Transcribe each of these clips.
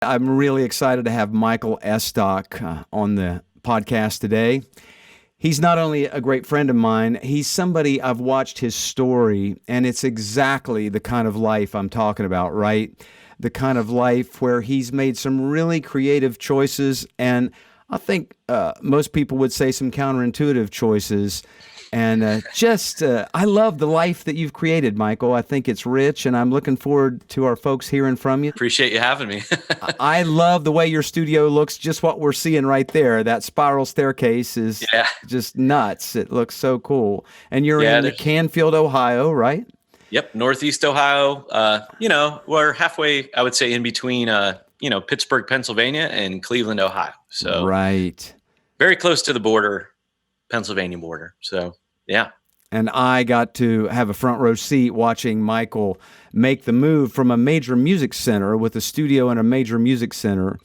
I'm really excited to have Michael Estok on the podcast today. He's not only a great friend of mine, he's somebody I've watched his story, and it's exactly the kind of life I'm talking about, right? The kind of life where he's made some really creative choices, and I think most people would say some counterintuitive choices. And I love the life that you've created, Michael. I think it's rich, and I'm looking forward to our folks hearing from you. Appreciate you having me. I love the way your studio looks, just what we're seeing right there. That spiral staircase is just nuts. It looks so cool. And you're in Canfield, Ohio, right? Yep, Northeast Ohio. We're halfway, I would say, in between, Pittsburgh, Pennsylvania and Cleveland, Ohio. So right. Very close to the border, Pennsylvania border. So, yeah. And I got to have a front row seat watching Michael make the move from a major music center with a studio in a major music center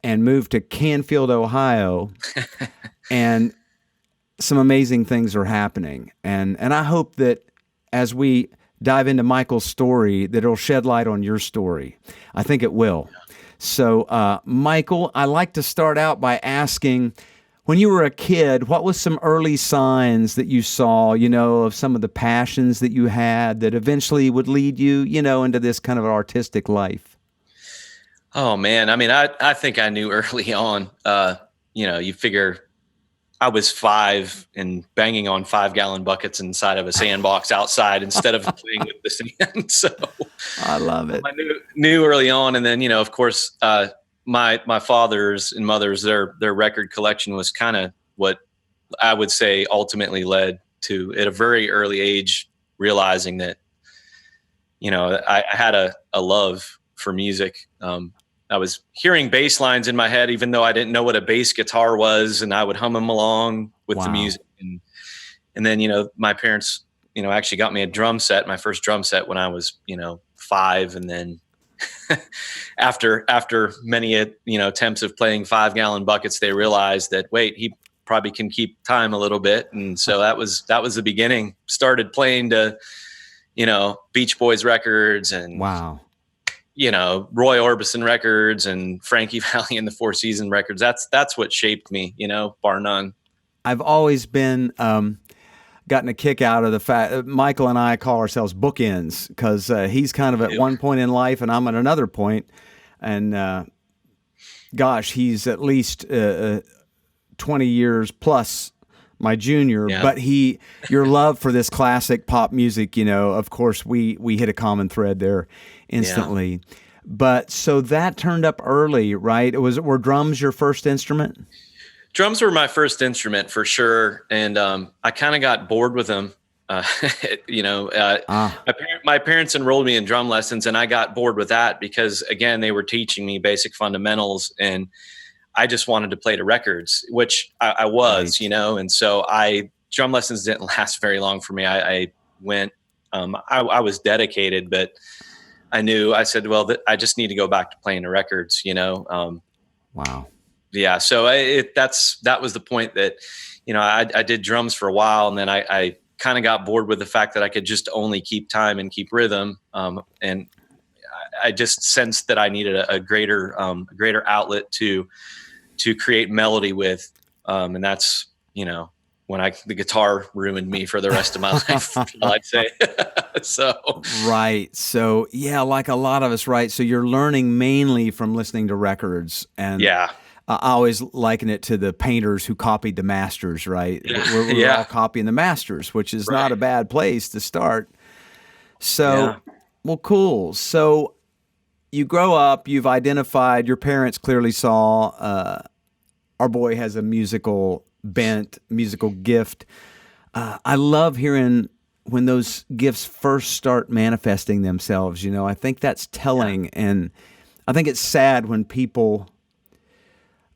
and move to Canfield, Ohio. And some amazing things are happening. And I hope that as we dive into Michael's story, that it'll shed light on your story. I think it will. So, Michael, I like to start out by asking, when you were a kid, what was some early signs that you saw, of some of the passions that you had that eventually would lead you, into this kind of artistic life? Oh, man. I mean, I think I knew early on, you figure I was 5 and banging on 5-gallon buckets inside of a sandbox outside instead of playing with the sand. So I love it. I knew early on. And then, of course, my father's and mother's, their record collection was kind of what I would say ultimately led to, at a very early age, realizing that, I had a love for music. I was hearing bass lines in my head, even though I didn't know what a bass guitar was, and I would hum them along with the music. And then, my parents, actually got me a drum set, my first drum set when I was, 5. And then after many, attempts of playing 5-gallon buckets, they realized that, wait, he probably can keep time a little bit. And so that was the beginning. Started playing to, Beach Boys records and wow. Roy Orbison records and Frankie Valli and the Four Seasons records. That's what shaped me, bar none. I've always been gotten a kick out of the fact Michael and I call ourselves bookends, because he's kind of at one point in life and I'm at another point. And gosh, he's at least 20 years plus my junior, but your love for this classic pop music, of course we hit a common thread there instantly. Yeah. But so that turned up early, right? Were drums your first instrument? Drums were my first instrument for sure. And I kind of got bored with them. My parents enrolled me in drum lessons, and I got bored with that because, again, they were teaching me basic fundamentals, and I just wanted to play to records, which I was, right. And so drum lessons didn't last very long for me. I went, I was dedicated, but I said, well, I just need to go back to playing the records, Wow. Yeah. So that was the point that, I did drums for a while, and then I kind of got bored with the fact that I could just only keep time and keep rhythm. And I just sensed that I needed a greater outlet to create melody with. And that's, when the guitar ruined me for the rest of my life, I'd say. So. Right. So yeah, like a lot of us, right? So you're learning mainly from listening to records, and yeah. I always liken it to the painters who copied the masters, right? Yeah. We're all copying the masters, which is not a bad place to start. So, well, cool. So you grow up, you've identified, your parents clearly saw our boy has a musical bent, musical gift. I love hearing when those gifts first start manifesting themselves. I think that's telling. And I think it's sad when people,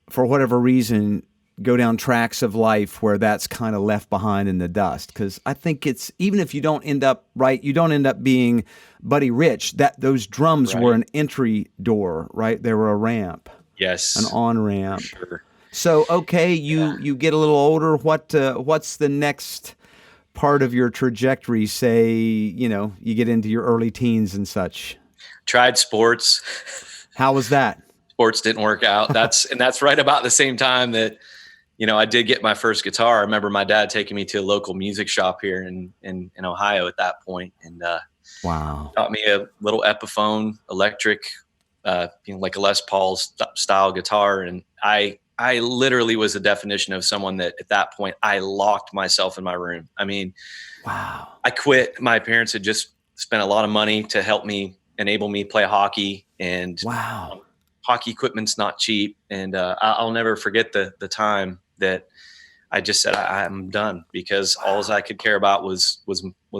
for whatever reason, go down tracks of life where that's kind of left behind in the dust. Because I think it's, even if you don't end up right, you don't end up being Buddy Rich, that those drums were an entry door, right? They were a ramp. Yes. An on-ramp. Sure. So, okay, you get a little older. What's the next part of your trajectory? Say, you get into your early teens and such. Tried sports. How was that? sports didn't work out. That's right about the same time that, I did get my first guitar. I remember my dad taking me to a local music shop here in Ohio at that point, and wow, got me a little Epiphone electric, like a Les Paul style guitar, and I literally was the definition of someone that at that point I locked myself in my room. I mean, wow, I quit. My parents had just spent a lot of money to help me, enable me play hockey, and wow. hockey equipment's not cheap. And I'll never forget the time that I just said I'm done, because all I could care about was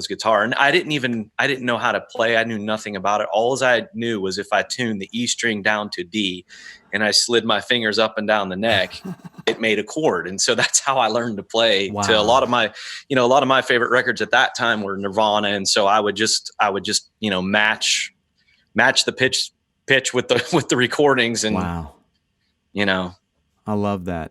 guitar. And I didn't know how to play. I knew nothing about it. All I knew was if I tuned the E string down to D and I slid my fingers up and down the neck, it made a chord. And so that's how I learned to play. Wow. To a lot of my favorite records at that time were Nirvana. And so I would just match the pitch with the recordings, and wow. I love that.